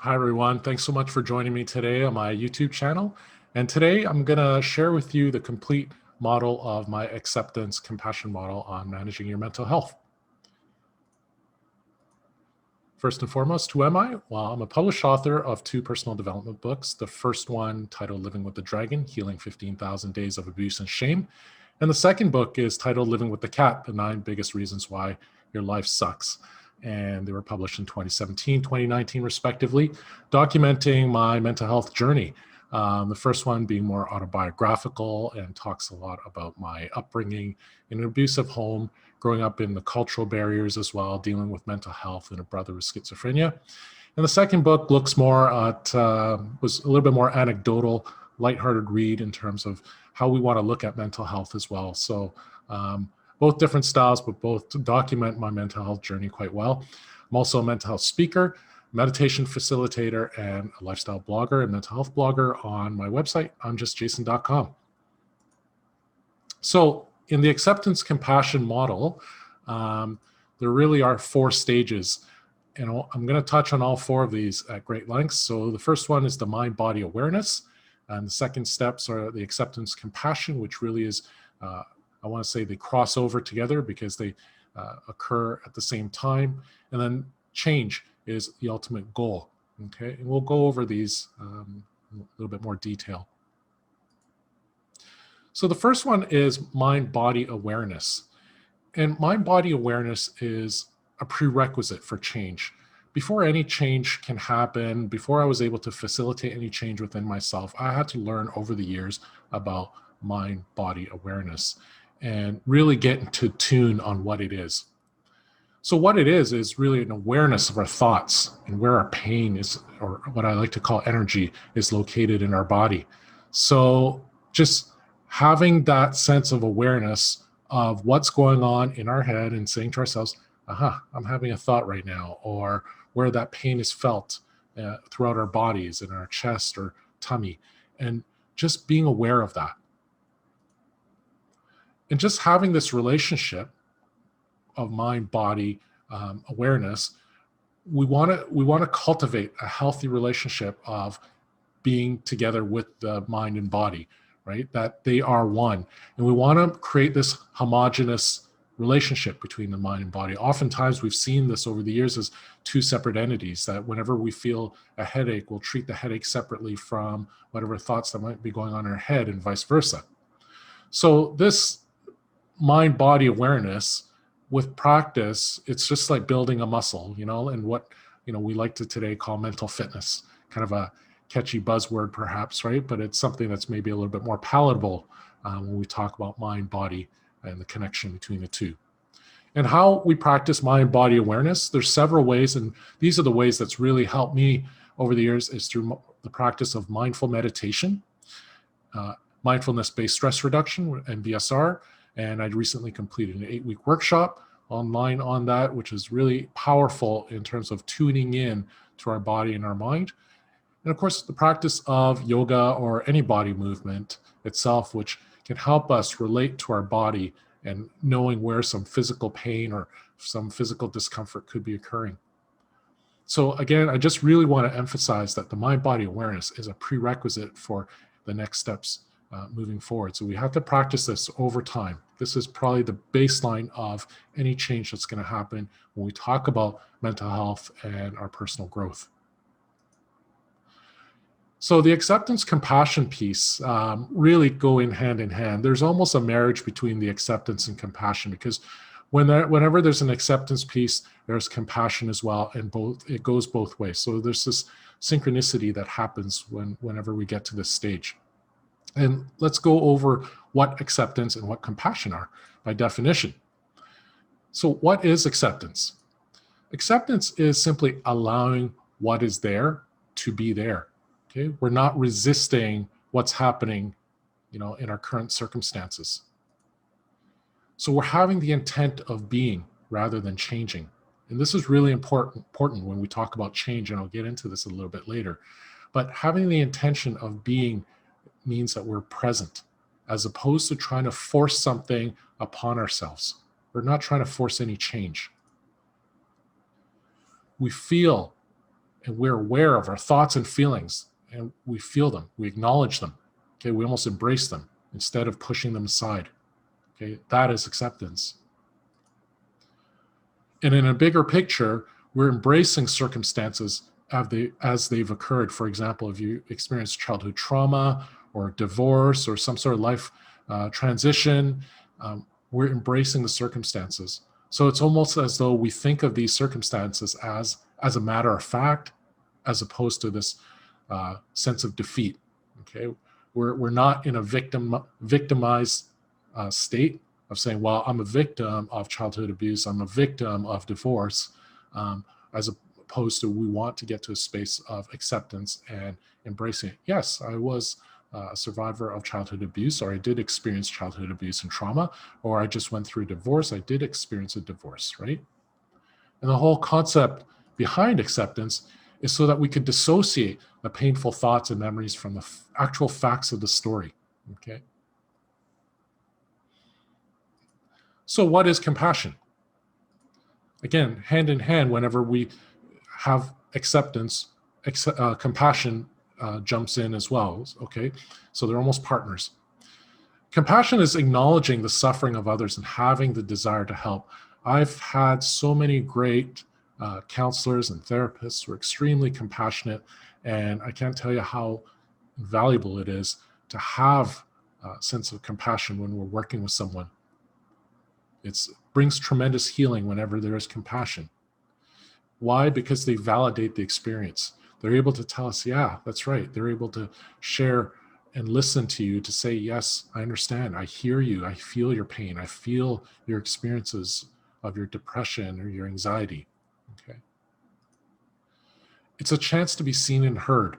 Hi, everyone. Thanks so much for joining me today on my YouTube channel. And today I'm going to share with you the complete model of my acceptance compassion model on managing your mental health. First and foremost, who am I? Well, I'm a published author of 2 personal development books. The first one titled Living with the Dragon, Healing 15,000 Days of Abuse and Shame. And the second book is titled Living with the Cat, The 9 Biggest Reasons Why Your Life Sucks. And they were published in 2017, 2019, respectively, documenting my mental health journey. The first one being more autobiographical and talks a lot about my upbringing in an abusive home, growing up in the cultural barriers as well, dealing with mental health and a brother with schizophrenia. And the second book looks more at, was a little bit more anecdotal, lighthearted read in terms of how we want to look at mental health as well. So both different styles, but both document my mental health journey quite well. I'm also a mental health speaker, meditation facilitator, and a lifestyle blogger and mental health blogger on my website, imjustjason.com. So in the acceptance compassion model, there really are 4 stages. And I'm going to touch on all 4 of these at great lengths. So the first one is the mind-body awareness. And the second steps are the acceptance compassion, which really is, I want to say they cross over together because they occur at the same time. And then change is the ultimate goal. Okay, and we'll go over these in a little bit more detail. So the first one is mind-body awareness. And mind-body awareness is a prerequisite for change. Before any change can happen, before I was able to facilitate any change within myself, I had to learn over the years about mind-body awareness and really get into tune on what it is. So what it is really an awareness of our thoughts and where our pain is, or what I like to call energy, is located in our body. So just having that sense of awareness of what's going on in our head and saying to ourselves, aha, I'm having a thought right now, or where that pain is felt throughout our bodies, in our chest or tummy, and just being aware of that. And just having this relationship of mind-body awareness, we want to cultivate a healthy relationship of being together with the mind and body, right? That they are one. And we want to create this homogeneous relationship between the mind and body. Oftentimes we've seen this over the years as 2 separate entities, that whenever we feel a headache, we'll treat the headache separately from whatever thoughts that might be going on in our head, and vice versa. So this mind-body awareness, with practice, it's just like building a muscle, and what, we like to today call mental fitness, kind of a catchy buzzword perhaps, right? But it's something that's maybe a little bit more palatable when we talk about mind, body, and the connection between the 2. And how we practice mind, body awareness, there's several ways, and these are the ways that's really helped me over the years, is through the practice of mindful meditation, mindfulness-based stress reduction, MBSR, and I recently completed an 8-week workshop online on that, which is really powerful in terms of tuning in to our body and our mind. And of course, the practice of yoga or any body movement itself, which can help us relate to our body and knowing where some physical pain or some physical discomfort could be occurring. So again, I just really want to emphasize that the mind-body awareness is a prerequisite for the next steps moving forward. So we have to practice this over time. This is probably the baseline of any change that's going to happen when we talk about mental health and our personal growth. So the acceptance compassion piece really go in hand. There's almost a marriage between the acceptance and compassion, because whenever there's an acceptance piece, there's compassion as well, and it goes both ways. So there's this synchronicity that happens whenever we get to this stage. And let's go over what acceptance and what compassion are by definition. So what is acceptance? Acceptance is simply allowing what is there to be there. Okay, we're not resisting what's happening, in our current circumstances. So we're having the intent of being rather than changing. And this is really important when we talk about change, and I'll get into this a little bit later. But having the intention of being means that we're present, as opposed to trying to force something upon ourselves. We're not trying to force any change. We feel and we're aware of our thoughts and feelings, and we feel them, we acknowledge them. Okay, we almost embrace them instead of pushing them aside. Okay, that is acceptance. And in a bigger picture, we're embracing circumstances as they've occurred. For example, if you experience childhood trauma or divorce or some sort of life transition, we're embracing the circumstances. So it's almost as though we think of these circumstances as a matter of fact, as opposed to this sense of defeat. Okay, we're not in a victimized state of saying, well, I'm a victim of childhood abuse, I'm a victim of divorce, as opposed to we want to get to a space of acceptance and embracing it. Yes, I was a survivor of childhood abuse, or I did experience childhood abuse and trauma, or I just went through divorce, I did experience a divorce, right? And the whole concept behind acceptance is so that we could dissociate the painful thoughts and memories from the actual facts of the story, okay? So what is compassion? Again, hand in hand, whenever we have acceptance, compassion jumps in as well, okay? So they're almost partners. Compassion is acknowledging the suffering of others and having the desire to help. I've had so many great counselors and therapists who are extremely compassionate, and I can't tell you how valuable it is to have a sense of compassion when we're working with someone. It brings tremendous healing whenever there is compassion. Why? Because they validate the experience. They're able to tell us, yeah, that's right. They're able to share and listen to you to say, yes, I understand. I hear you. I feel your pain. I feel your experiences of your depression or your anxiety. Okay. It's a chance to be seen and heard.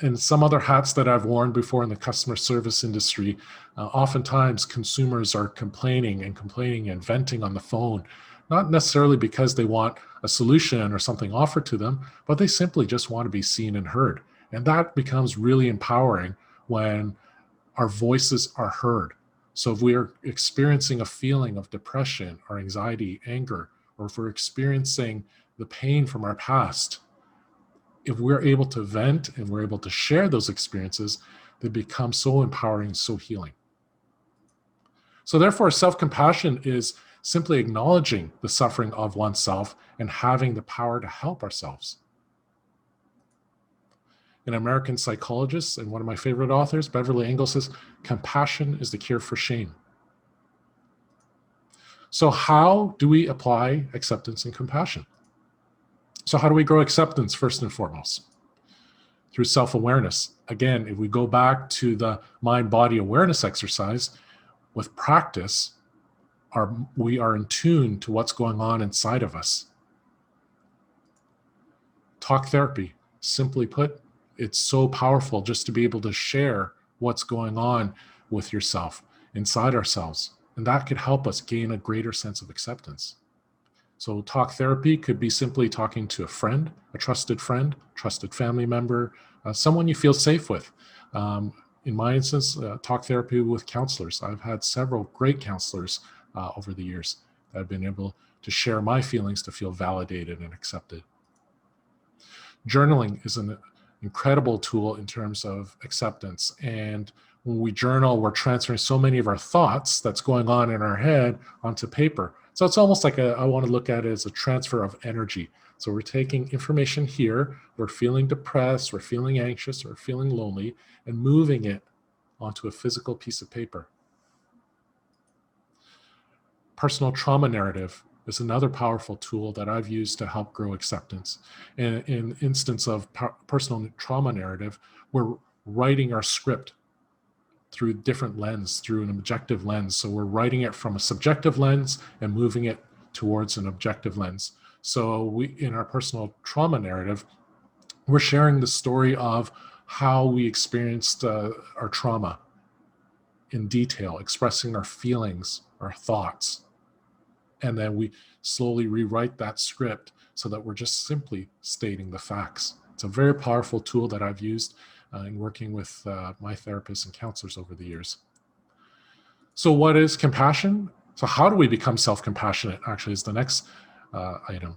And some other hats that I've worn before in the customer service industry, oftentimes consumers are complaining and venting on the phone, not necessarily because they want a solution or something offered to them, but they simply just want to be seen and heard. And that becomes really empowering when our voices are heard. So if we are experiencing a feeling of depression or anxiety, anger, or if we're experiencing the pain from our past, if we're able to vent and we're able to share those experiences, they become so empowering, so healing. So therefore, self-compassion is simply acknowledging the suffering of oneself and having the power to help ourselves. An American psychologist and one of my favorite authors, Beverly Engel, says, compassion is the cure for shame. So how do we apply acceptance and compassion? So how do we grow acceptance first and foremost? Through self-awareness. Again, if we go back to the mind-body awareness exercise, with practice, we are in tune to what's going on inside of us. Talk therapy, simply put, it's so powerful just to be able to share what's going on with yourself, inside ourselves. And that could help us gain a greater sense of acceptance. So talk therapy could be simply talking to a friend, a trusted friend, trusted family member, someone you feel safe with. In my instance, talk therapy with counselors. I've had several great counselors over the years that have been able to share my feelings to feel validated and accepted. Journaling is an incredible tool in terms of acceptance. And when we journal, we're transferring so many of our thoughts that's going on in our head onto paper. So it's almost like I want to look at it as a transfer of energy. So we're taking information here, we're feeling depressed, we're feeling anxious, we're feeling lonely, and moving it onto a physical piece of paper. Personal trauma narrative is another powerful tool that I've used to help grow acceptance. And in instance of personal trauma narrative, we're writing our script through different lens, through an objective lens. So we're writing it from a subjective lens and moving it towards an objective lens. So in our personal trauma narrative, we're sharing the story of how we experienced our trauma in detail, expressing our feelings, our thoughts. And then we slowly rewrite that script so that we're just simply stating the facts. It's a very powerful tool that I've used in working with my therapists and counselors over the years. So what is compassion? So how do we become self-compassionate actually is the next item.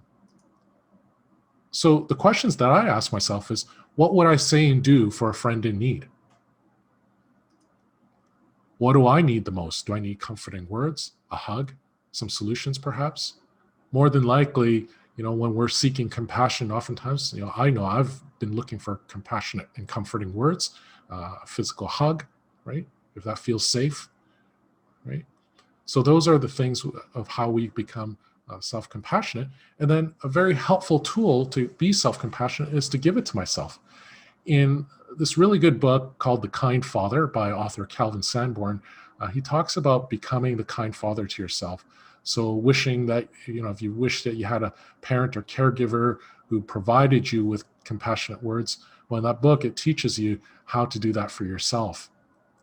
So the questions that I ask myself is, what would I say and do for a friend in need? What do I need the most? Do I need comforting words, a hug, some solutions perhaps? More than likely, when we're seeking compassion, oftentimes, I know I've been looking for compassionate and comforting words, a physical hug, right? If that feels safe, right? So those are the things of how we become self-compassionate. And then a very helpful tool to be self-compassionate is to give it to myself. In this really good book called The Kind Father by author Calvin Sanborn, he talks about becoming the kind father to yourself. So wishing that, if you wish that you had a parent or caregiver who provided you with compassionate words, well, in that book, it teaches you how to do that for yourself.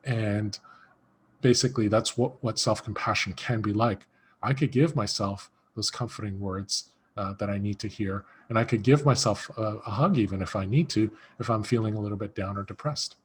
And basically that's what self-compassion can be like. I could give myself those comforting words that I need to hear, and I could give myself a hug even if I need to, if I'm feeling a little bit down or depressed.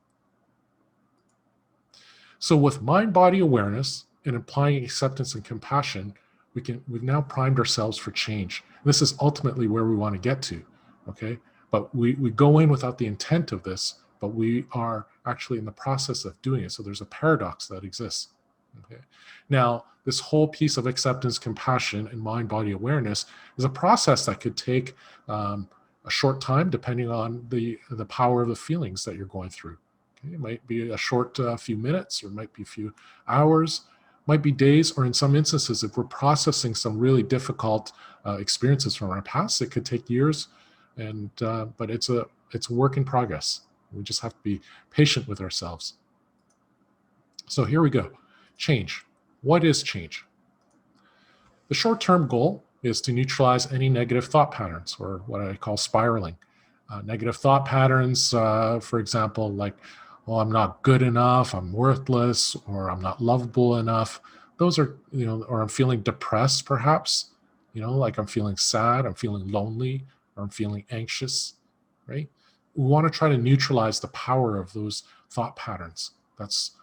So with mind body awareness and applying acceptance and compassion, we've now primed ourselves for change. This is ultimately where we want to get to. Okay, but we go in without the intent of this, but we are actually in the process of doing it. So there's a paradox that exists. Okay, now this whole piece of acceptance, compassion, and mind body awareness is a process that could take a short time, depending on the power of the feelings that you're going through. Okay, it might be a short few minutes, or it might be a few hours, might be days, or in some instances, if we're processing some really difficult experiences from our past, it could take years. And but it's a work in progress. We just have to be patient with ourselves. So here we go. Change. What is change? The short-term goal is to neutralize any negative thought patterns, or what I call spiraling. Negative thought patterns, for example, like, oh, I'm not good enough, I'm worthless, or I'm not lovable enough. Those are, or I'm feeling depressed, perhaps, like I'm feeling sad, I'm feeling lonely, or I'm feeling anxious, right? We want to try to neutralize the power of those thought patterns. That's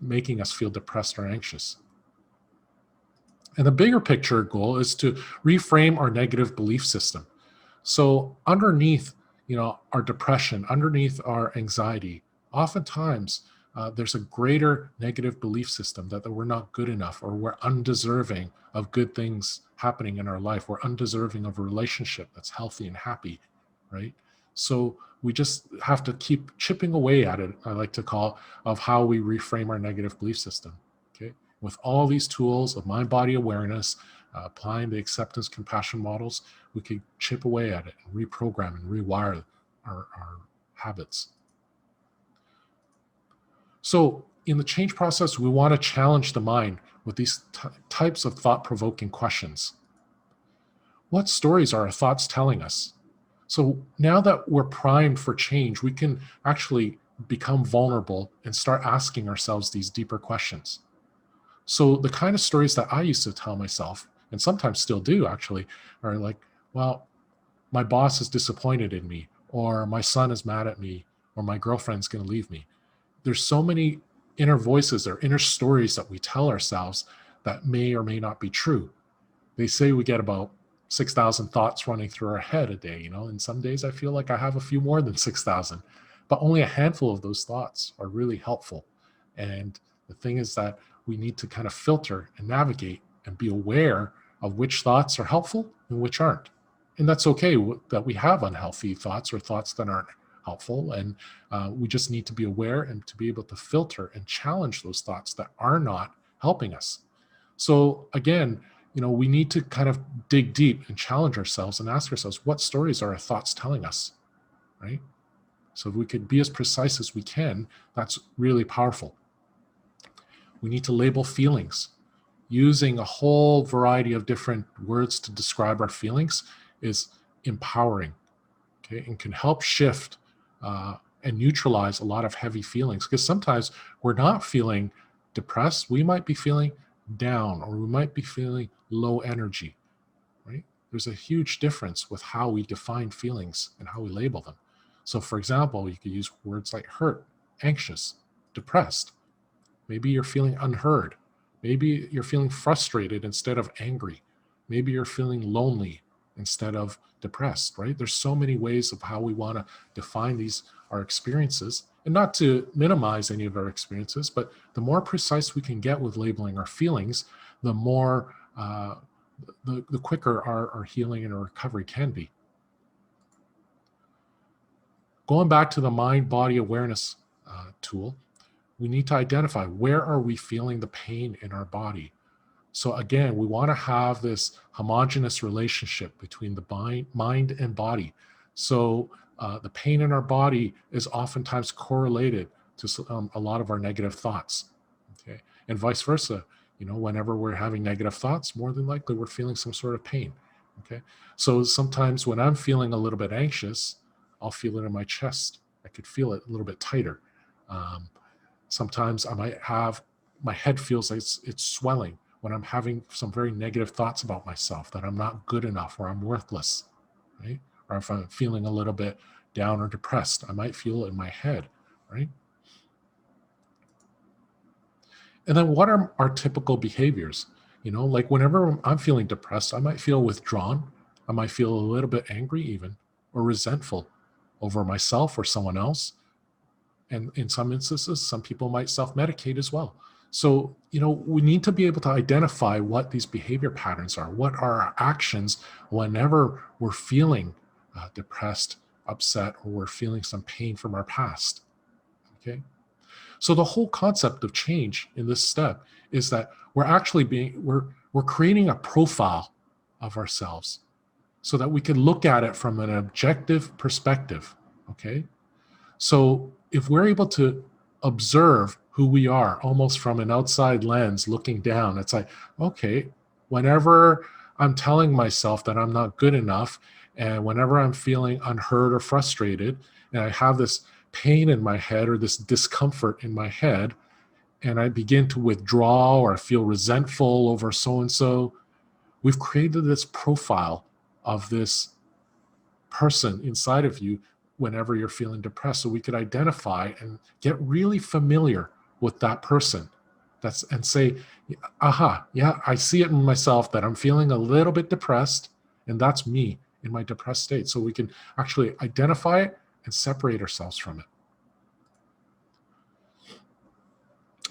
making us feel depressed or anxious. And the bigger picture goal is to reframe our negative belief system. So underneath, our depression, underneath our anxiety, oftentimes there's a greater negative belief system that we're not good enough, or we're undeserving of good things happening in our life. We're undeserving of a relationship that's healthy and happy, right? So we just have to keep chipping away at it, I like to call, of how we reframe our negative belief system. Okay. With all these tools of mind body awareness, applying the acceptance compassion models, we could chip away at it and reprogram and rewire our habits. So in the change process, we want to challenge the mind with these types of thought-provoking questions. What stories are our thoughts telling us? So now that we're primed for change, we can actually become vulnerable and start asking ourselves these deeper questions. So the kind of stories that I used to tell myself, and sometimes still do actually, are like, well, my boss is disappointed in me, or my son is mad at me, or my girlfriend's going to leave me. There's so many inner voices or inner stories that we tell ourselves that may or may not be true. They say we get about 6,000 thoughts running through our head a day, and some days I feel like I have a few more than 6,000, but only a handful of those thoughts are really helpful. And the thing is that we need to kind of filter and navigate and be aware of which thoughts are helpful and which aren't. And that's okay that we have unhealthy thoughts or thoughts that aren't helpful. And we just need to be aware and to be able to filter and challenge those thoughts that are not helping us. So again, we need to kind of dig deep and challenge ourselves and ask ourselves, what stories are our thoughts telling us, right? So if we could be as precise as we can, that's really powerful. We need to label feelings. Using a whole variety of different words to describe our feelings is empowering, okay, and can help shift and neutralize a lot of heavy feelings. Because sometimes we're not feeling depressed, we might be feeling down, or we might be feeling low energy, right? There's a huge difference with how we define feelings and how we label them. So for example, you could use words like hurt, anxious, depressed. Maybe you're feeling unheard. Maybe you're feeling frustrated instead of angry. Maybe you're feeling lonely, instead of depressed, right? There's so many ways of how we want to define our experiences, and not to minimize any of our experiences, but the more precise we can get with labeling our feelings, the more the quicker our healing and our recovery can be. Going back to the mind body awareness tool, we need to identify, where are we feeling the pain in our body? So again, we want to have this homogeneous relationship between the mind and body. So the pain in our body is oftentimes correlated to a lot of our negative thoughts. Okay, and vice versa. Whenever we're having negative thoughts, more than likely we're feeling some sort of pain. Okay, so sometimes when I'm feeling a little bit anxious, I'll feel it in my chest. I could feel it a little bit tighter. Sometimes I might have, my head feels like it's swelling when I'm having some very negative thoughts about myself, that I'm not good enough or I'm worthless, right? Or if I'm feeling a little bit down or depressed, I might feel it in my head, right? And then what are our typical behaviors? Like whenever I'm feeling depressed, I might feel withdrawn. I might feel a little bit angry even, or resentful over myself or someone else. And in some instances, some people might self-medicate as well. So, we need to be able to identify what these behavior patterns are. What are our actions whenever we're feeling depressed, upset, or we're feeling some pain from our past? Okay. So the whole concept of change in this step is that we're creating a profile of ourselves so that we can look at it from an objective perspective. Okay. So if we're able to observe who we are almost from an outside lens looking down, it's like, okay, whenever I'm telling myself that I'm not good enough, and whenever I'm feeling unheard or frustrated, and I have this pain in my head or this discomfort in my head, and I begin to withdraw or I feel resentful over so and so, we've created this profile of this person inside of you whenever you're feeling depressed. So we could identify and get really familiar with that person. And say, aha, yeah, I see it in myself that I'm feeling a little bit depressed, and that's me in my depressed state. So we can actually identify it and separate ourselves from it.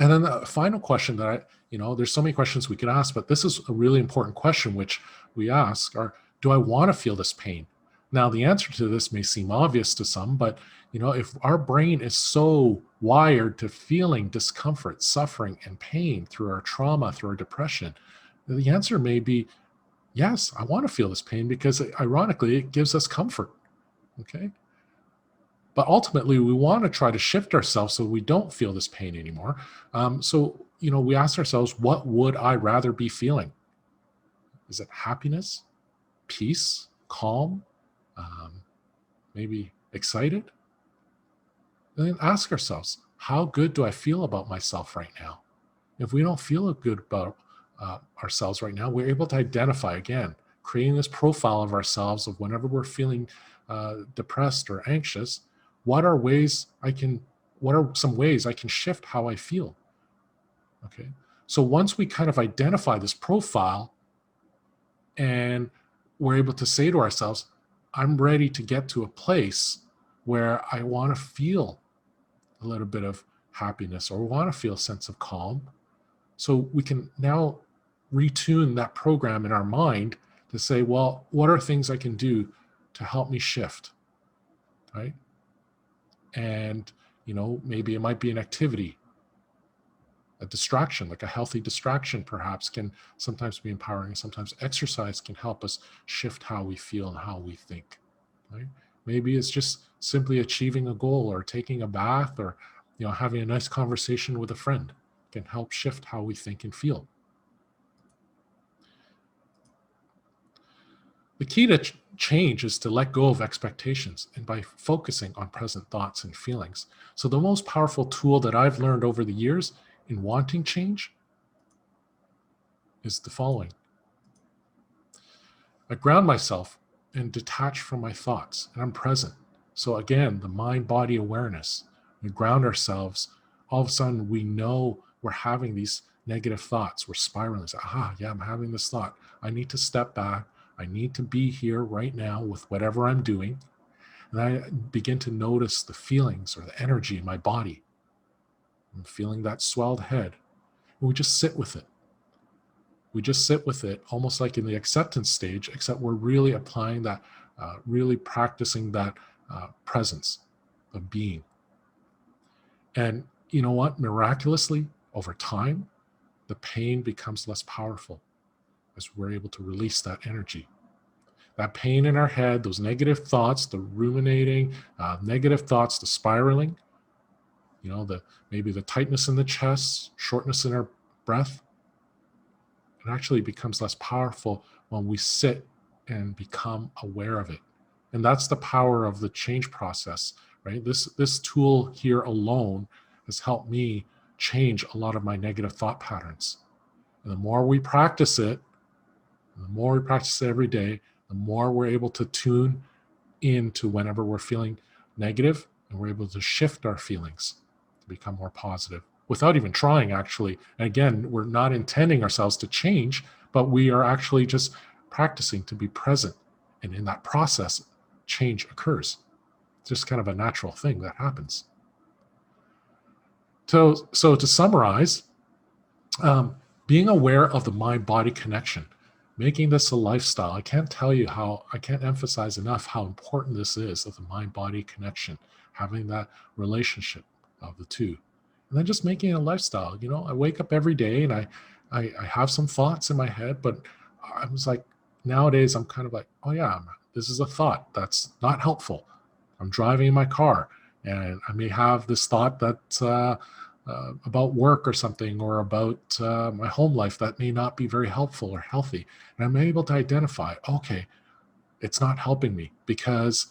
And then the final question that there's so many questions we could ask, but this is a really important question, which we ask are, do I want to feel this pain? Now, the answer to this may seem obvious to some, but if our brain is so wired to feeling discomfort, suffering, and pain through our trauma, through our depression, the answer may be, yes, I want to feel this pain because ironically, it gives us comfort. Okay. But ultimately, we want to try to shift ourselves so we don't feel this pain anymore. So, we ask ourselves, what would I rather be feeling? Is it happiness, peace, calm, maybe excited? And then ask ourselves, how good do I feel about myself right now? If we don't feel good about ourselves right now, we're able to identify, again, creating this profile of ourselves of whenever we're feeling depressed or anxious, what are some ways I can shift how I feel? Okay. So once we kind of identify this profile and we're able to say to ourselves, I'm ready to get to a place where I want to feel a little bit of happiness or want to feel a sense of calm. So we can now retune that program in our mind to say, well, what are things I can do to help me shift? Right. And, maybe it might be an activity, a distraction, like a healthy distraction perhaps can sometimes be empowering. Sometimes exercise can help us shift how we feel and how we think. Right? Maybe it's just simply achieving a goal or taking a bath or, having a nice conversation with a friend can help shift how we think and feel. The key to change is to let go of expectations and by focusing on present thoughts and feelings. So the most powerful tool that I've learned over the years in wanting change is the following. I ground myself and detach from my thoughts, and I'm present. So again, the mind-body awareness. We ground ourselves. All of a sudden, we know we're having these negative thoughts. We're spiraling. Aha, yeah, I'm having this thought. I need to step back. I need to be here right now with whatever I'm doing. And I begin to notice the feelings or the energy in my body. I'm feeling that swelled head. And we just sit with it. We just sit with it almost like in the acceptance stage, except we're really applying that, really practicing that presence of being. And you know what? Miraculously, over time, the pain becomes less powerful as we're able to release that energy. That pain in our head, those negative thoughts, the ruminating, negative thoughts, the spiraling, maybe the tightness in the chest, shortness in our breath, it actually becomes less powerful when we sit and become aware of it. And that's the power of the change process, right? This tool here alone has helped me change a lot of my negative thought patterns. And the more we practice it, every day, the more we're able to tune into whenever we're feeling negative, and we're able to shift our feelings to become more positive without even trying, actually. And again, we're not intending ourselves to change, but we are actually just practicing to be present. And in that process, change occurs. It's just kind of a natural thing that happens. So to summarize, being aware of the mind-body connection, making this a lifestyle. I can't emphasize enough how important this is, of the mind-body connection, having that relationship of the two. And then just making it a lifestyle. I wake up every day and I have some thoughts in my head, but I was like, nowadays I'm kind of like, oh yeah, this is a thought that's not helpful. I'm driving in my car and I may have this thought that's about work or something, or about my home life that may not be very helpful or healthy. And I'm able to identify, okay, it's not helping me because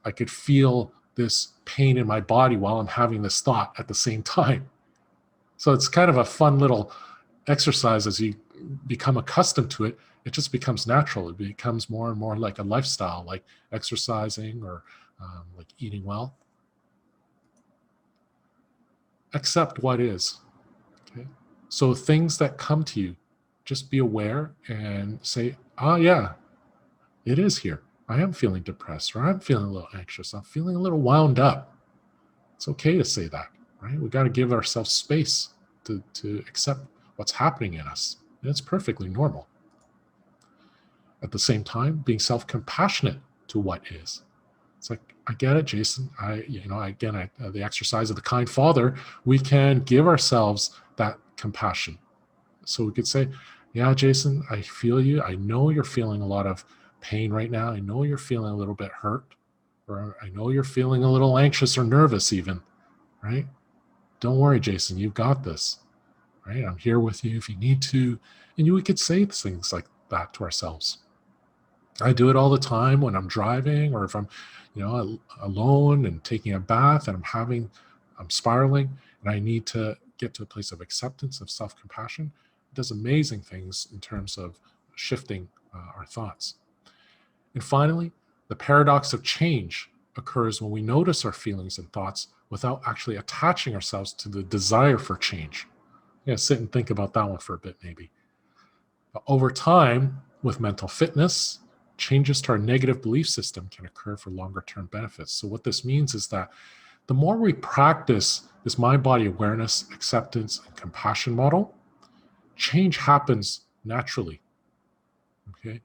I could feel this pain in my body while I'm having this thought at the same time. So it's kind of a fun little exercise. As you become accustomed to it, it just becomes natural. It becomes more and more like a lifestyle, like exercising or like eating well. Accept what is. Okay. So things that come to you, just be aware and say, oh yeah, it is here. I am feeling depressed, or I'm feeling a little anxious. I'm feeling a little wound up. It's okay to say that, right? We got to give ourselves space to accept what's happening in us. And it's perfectly normal. At the same time, being self-compassionate to what is. It's like, I get it, Jason. The exercise of the kind father, we can give ourselves that compassion. So we could say, yeah, Jason, I feel you. I know you're feeling a lot of pain right now. I know you're feeling a little bit hurt, or I know you're feeling a little anxious or nervous even, right? Don't worry, Jason, you've got this, right? I'm here with you if you need to. And we could say things like that to ourselves. I do it all the time when I'm driving, or if I'm, alone and taking a bath and I'm spiraling and I need to get to a place of acceptance, of self-compassion. It does amazing things in terms of shifting our thoughts. And finally, the paradox of change occurs when we notice our feelings and thoughts without actually attaching ourselves to the desire for change. Sit and think about that one for a bit, maybe. But over time, with mental fitness, changes to our negative belief system can occur for longer-term benefits. So what this means is that the more we practice this mind-body awareness, acceptance, and compassion model, change happens naturally, okay?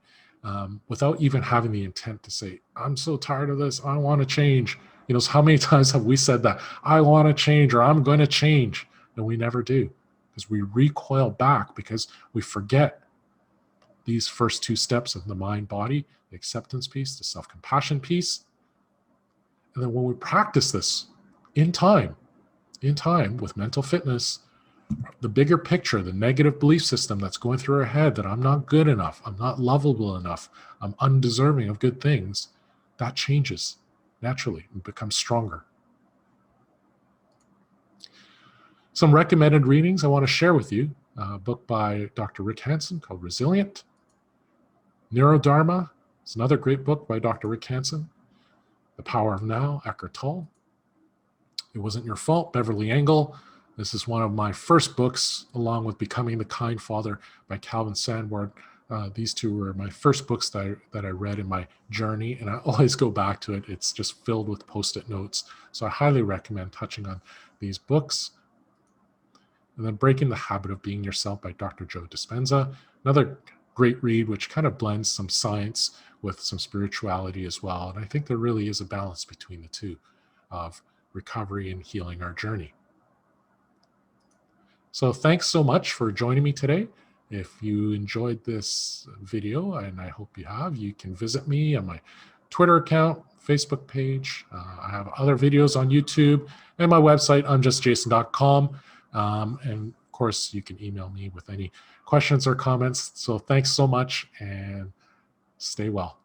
Without even having the intent to say, I'm so tired of this, I want to change. So how many times have we said that? I want to change, or I'm going to change, and we never do, because we recoil back because we forget these first two steps of the mind-body, the acceptance piece, the self-compassion piece. And then when we practice this in time with mental fitness, the bigger picture, the negative belief system that's going through our head that I'm not good enough, I'm not lovable enough, I'm undeserving of good things, that changes naturally and becomes stronger. Some recommended readings I want to share with you. A book by Dr. Rick Hanson called Resilient. Neurodharma is another great book by Dr. Rick Hanson. The Power of Now, Eckhart Tolle. It Wasn't Your Fault, Beverly Engel. This is one of my first books, along with Becoming the Kind Father by Calvin Sandward. These two were my first books that I read in my journey, and I always go back to it. It's just filled with post-it notes. So I highly recommend touching on these books. And then Breaking the Habit of Being Yourself by Dr. Joe Dispenza. Another great read, which kind of blends some science with some spirituality as well. And I think there really is a balance between the two of recovery and healing our journey. So thanks so much for joining me today. If you enjoyed this video, and I hope you have, you can visit me on my Twitter account, Facebook page. I have other videos on YouTube and my website, unjustjason.com. And of course, you can email me with any questions or comments. So thanks so much and stay well.